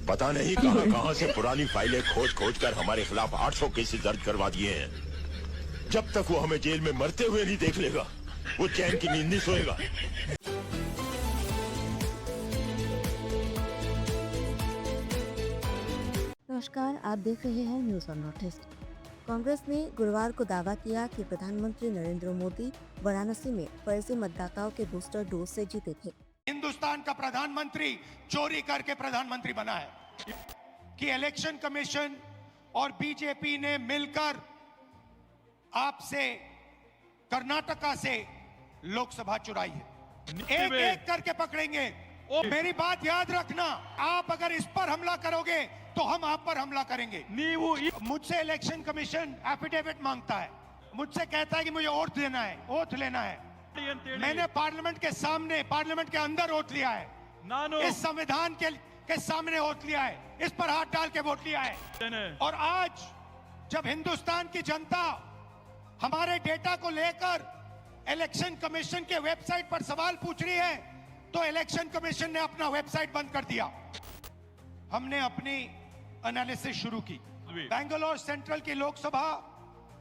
पता नहीं कहां से पुरानी फाइलें खोज कर हमारे खिलाफ 800 केसेस दर्ज करवा दिए हैं। जब तक वो हमें जेल में मरते हुए नहीं देख लेगा, वो चैन की नींद नहीं सोएगा। नमस्कार, आप देख रहे हैं news on north east. Congress ने गुरुवार को दावा किया कि प्रधानमंत्री नरेंद्र मोदी वाराणसी में फर्जी मतदाताओं के बूस्टर डोज से जीते थे। हिंदुस्तान का प्रधानमंत्री चोरी करके प्रधानमंत्री बना है कि इलेक्शन कमीशन और बीजेपी ने मिलकर आपसे कर्नाटका से लोकसभा चुराई है। एक एक करके पकड़ेंगे। मेरी बात याद रखना, आप अगर इस पर हमला करोगे तो हम आप पर हमला करेंगे। मुझसे इलेक्शन कमीशन एफिडेविट मांगता है, मुझसे कहता है कि मुझे ओथ लेना है। मैंने पार्लियामेंट के सामने, पार्लियामेंट के अंदर वोट लिया है, इस संविधान के सामने वोट लिया है, इस पर हाथ डाल के वोट लिया है। और आज जब हिंदुस्तान की जनता हमारे डेटा को लेकर इलेक्शन कमीशन के वेबसाइट पर सवाल पूछ रही है, तो इलेक्शन कमीशन ने अपना वेबसाइट बंद कर दिया। हमने अपनी एनालिसिस शुरू की। बेंगलोर सेंट्रल की लोकसभा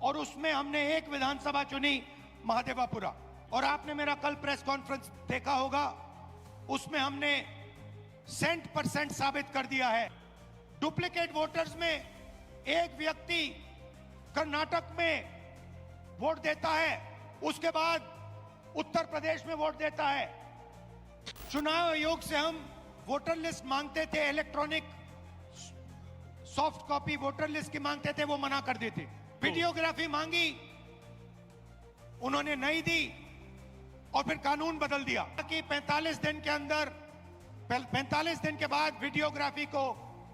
और उसमें हमने एक विधानसभा चुनी, महादेवापुरा। और आपने मेरा कल प्रेस कॉन्फ्रेंस देखा होगा, उसमें हमने 100% साबित कर दिया है। डुप्लीकेट वोटर्स में एक व्यक्ति कर्नाटक में वोट देता है, उसके बाद उत्तर प्रदेश में वोट देता है। चुनाव आयोग से हम वोटर लिस्ट मांगते थे, electronic soft copy voter list की मांगते थे, वो मना कर देते। वीडियोग्राफी मांगी, उन्होंने नहीं दी और फिर कानून बदल दिया कि 45 दिन के अंदर, 45 दिन के बाद वीडियोग्राफी को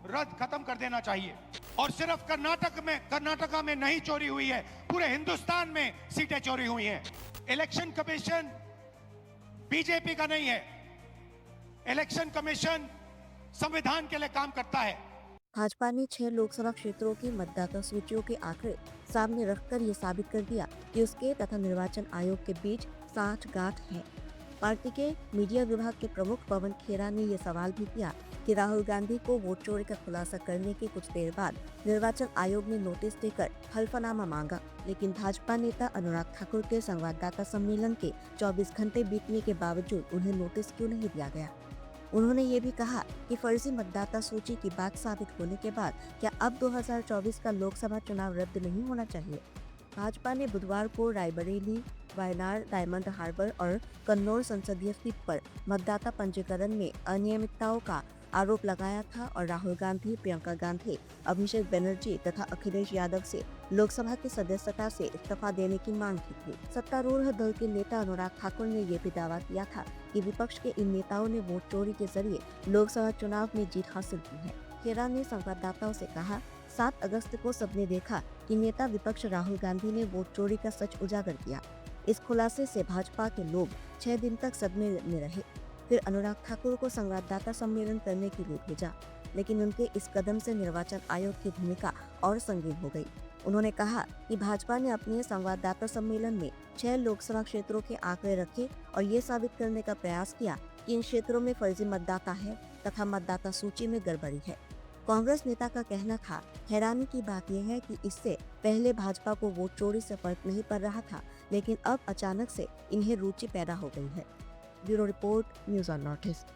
रद्द खत्म कर देना चाहिए। और सिर्फ कर्नाटका में नहीं चोरी हुई है, पूरे हिंदुस्तान में सीटें चोरी हुई हैं। इलेक्शन कमीशन बीजेपी का नहीं है, इलेक्शन कमीशन संविधान के लिए काम करता है। भाजपा ने 6 लोकसभा क्षेत्रों की मतदाता सूचियों के आंकड़े सामने रखकर ये साबित कर दिया कि उसके तथा निर्वाचन आयोग के बीच साठगांठ है। पार्टी के मीडिया विभाग के प्रमुख पवन खेरा ने ये सवाल भी किया कि राहुल गांधी को वोट चोरी का खुलासा करने के कुछ देर बाद निर्वाचन आयोग ने नोटिस देकर हल्फनामा मांगा, लेकिन भाजपा नेता अनुराग ठाकुर के संवाददाता सम्मेलन के 24 घंटे बीतने के बावजूद उन्हें नोटिस क्यों नहीं दिया गया। उन्होंने ये भी कहा कि फर्जी मतदाता सूची की बात साबित होने के बाद क्या अब 2024 का लोकसभा चुनाव रद्द नहीं होना चाहिए। भाजपा ने बुधवार को रायबरेली, वायनाड, डायमंड हार्बर और कन्नौज संसदीय सीट पर मतदाता पंजीकरण में अनियमितताओं का आरोप लगाया था और राहुल गांधी, प्रियंका गांधी, अभिषेक बनर्जी तथा अखिलेश यादव से लोकसभा की सदस्यता से इस्तीफा देने की मांग की थी। सत्तारूढ़ दल के नेता अनुराग ठाकुर ने ये भी दावा किया था कि विपक्ष के इन नेताओं ने वोट चोरी के जरिए लोकसभा चुनाव में जीत हासिल की है। खेरा ने संवाददाताओं से कहा, 7 अगस्त को सबने देखा कि नेता विपक्ष राहुल गांधी ने वोट चोरी का सच उजागर किया। इस खुलासे से भाजपा के लोग 6 दिन तक सदमे में रहे। फिर अनुराग ठाकुर को संवाददाता सम्मेलन करने के लिए भेजा, लेकिन उनके इस कदम से निर्वाचन आयोग की भूमिका और संगीन हो गई। उन्होंने कहा कि भाजपा ने अपने संवाददाता सम्मेलन में 6 लोकसभा क्षेत्रों के आंकड़े रखे और ये साबित करने का प्रयास किया कि इन क्षेत्रों में फर्जी मतदाता है तथा मतदाता सूची में गड़बड़ी है। कांग्रेस नेता का कहना था, हैरानी की बात यह है कि इससे पहले भाजपा को वोट चोरी से फर्क नहीं पड़ रहा था, लेकिन अब अचानक से इन्हें रुचि पैदा हो गई है। Bureau report, news on north east.